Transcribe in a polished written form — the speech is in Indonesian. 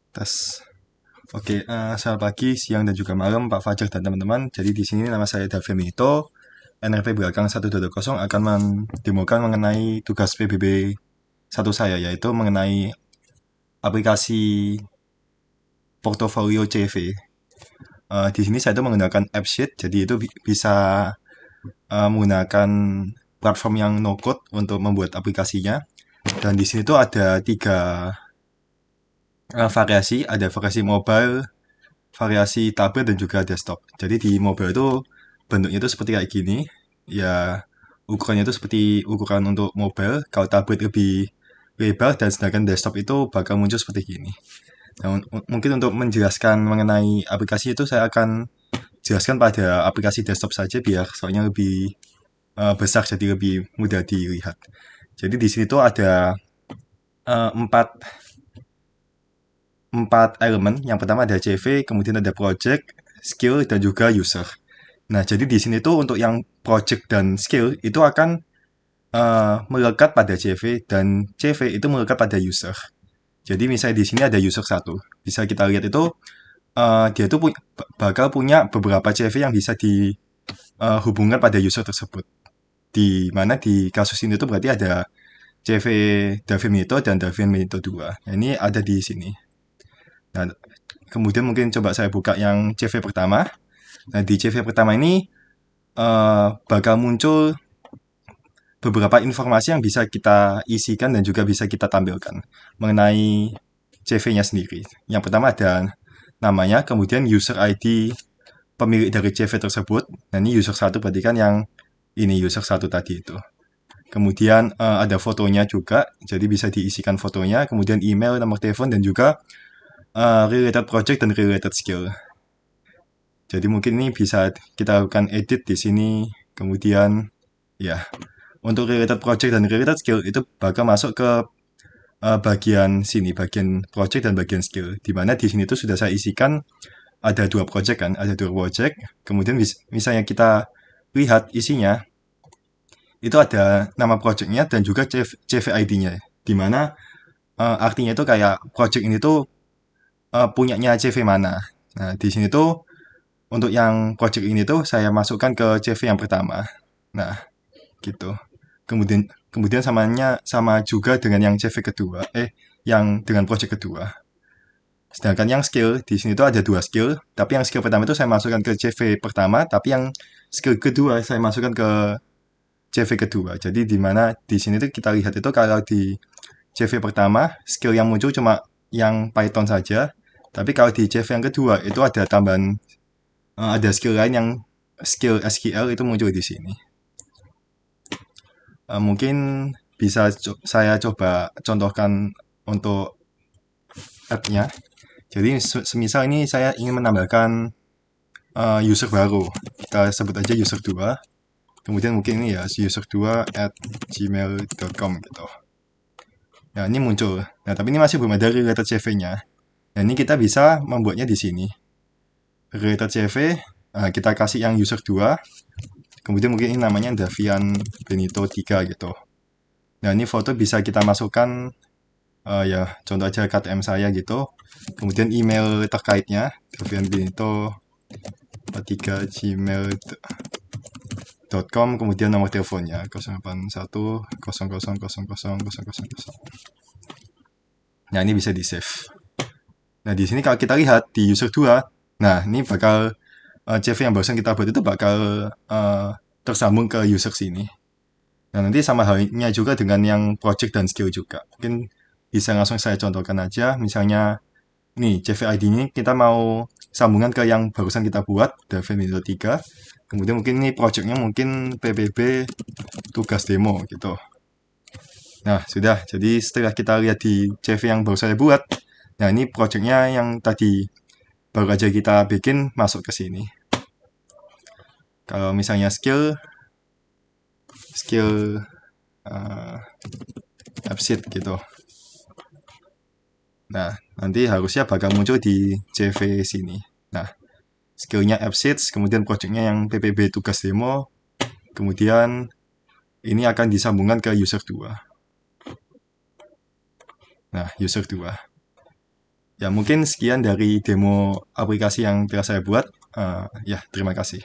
Tes. Oke, selamat pagi, siang, dan juga malam Pak Fajar dan teman-teman. Jadi di sini nama saya Davi Mito, NRP belakang 1220 akan mendemokan mengenai tugas PBB satu saya, yaitu mengenai aplikasi portofolio CV. Di sini saya itu menggunakan AppSheet, jadi itu bisa menggunakan platform yang no-code untuk membuat aplikasinya. Dan di sini tuh ada tiga variasi, ada variasi mobile, variasi tablet dan juga desktop. Jadi di mobile itu bentuknya itu seperti kayak gini. Ya, ukurannya itu seperti ukuran untuk mobile. Kalau tablet lebih lebar dan sedangkan desktop itu bakal muncul seperti gini. Nah, mungkin untuk menjelaskan mengenai aplikasi itu saya akan jelaskan pada aplikasi desktop saja biar soalnya lebih besar jadi lebih mudah dilihat. Jadi di sini tuh ada empat empat elemen. Yang pertama ada CV, kemudian ada project, skill, dan juga user. Nah, jadi di sini tuh untuk yang project dan skill itu akan melekat pada CV dan CV itu melekat pada user. Jadi misalnya di sini ada user satu, bisa kita lihat itu dia tuh bakal punya beberapa CV yang bisa dihubungkan pada user tersebut. Di mana di kasus ini tuh berarti ada CV Davin Mito dan Davin Mito 2. Nah, ini ada di sini. Nah, kemudian mungkin coba saya buka yang CV pertama. Nah, di CV pertama ini bakal muncul beberapa informasi yang bisa kita isikan dan juga bisa kita tampilkan mengenai CV-nya sendiri. Yang pertama ada namanya, kemudian user ID pemilik dari CV tersebut. Nah, ini user satu berarti kan yang ini user satu tadi itu. Kemudian ada fotonya juga, jadi bisa diisikan fotonya. Kemudian email, nomor telepon, dan juga related project dan related skill. Jadi mungkin ini bisa kita lakukan edit di sini. Kemudian ya, untuk related project dan related skill itu bakal masuk ke bagian sini, bagian project dan bagian skill. Di mana di sini tuh sudah saya isikan ada dua project kan, ada dua project. Kemudian misalnya kita lihat isinya, itu ada nama projectnya dan juga CV ID-nya. Di mana artinya itu kayak project ini tuh punyanya CV mana. Nah, di sini tuh untuk yang project ini tuh saya masukkan ke CV yang pertama. Nah, gitu. Kemudian kemudian sama juga dengan yang CV kedua, yang dengan project kedua. Sedangkan yang skill di sini tuh ada dua skill, tapi yang skill pertama itu saya masukkan ke CV pertama, tapi yang skill kedua saya masukkan ke CV kedua. Jadi di mana di sini tuh kita lihat itu kalau di CV pertama skill yang muncul cuma yang Python saja, tapi kalau di CV yang kedua itu ada tambahan ada skill lain yang skill SQL itu muncul di sini. Mungkin bisa saya coba contohkan untuk app-nya. Jadi semisal ini saya ingin menambahkan user baru. Kita sebut aja user 2. Kemudian mungkin ini ya user 2 at gmail.com gitu. Nah, ini muncul. Nah, tapi ini masih belum ada related CV-nya. Nah, ini kita bisa membuatnya di sini. Related CV, kita kasih yang user 2. Kemudian mungkin ini namanya Davian Benito 3 gitu. Nah, ini foto bisa kita masukkan ya contoh aja KTM saya gitu. Kemudian email terkaitnya Davian Benito 3 gmail.com, kemudian nomor teleponnya 081 000000. Nah, ini bisa di save. Nah, di sini kalau kita lihat di user 2, nah ini bakal CV yang barusan kita buat itu bakal tersambung ke user sini. Nah, nanti sama halnya juga dengan yang project dan skill juga. Mungkin bisa langsung saya contohkan aja. Misalnya, nih, CV ID ini kita mau sambungan ke yang barusan kita buat, David Windows 3. Kemudian mungkin ini projectnya mungkin PBB tugas demo gitu. Nah, sudah. Jadi setelah kita lihat di CV yang baru saya buat, nah ini projectnya yang tadi baru aja kita bikin masuk ke sini. Kalau misalnya skill AppSheet gitu. Nah, nanti harusnya bakal muncul di CV sini. Nah, skillnya AppSheet, kemudian projectnya yang PPB tugas demo, kemudian ini akan disambungkan ke user 2. Nah, user 2. Ya, mungkin sekian dari demo aplikasi yang telah saya buat. Ya, terima kasih.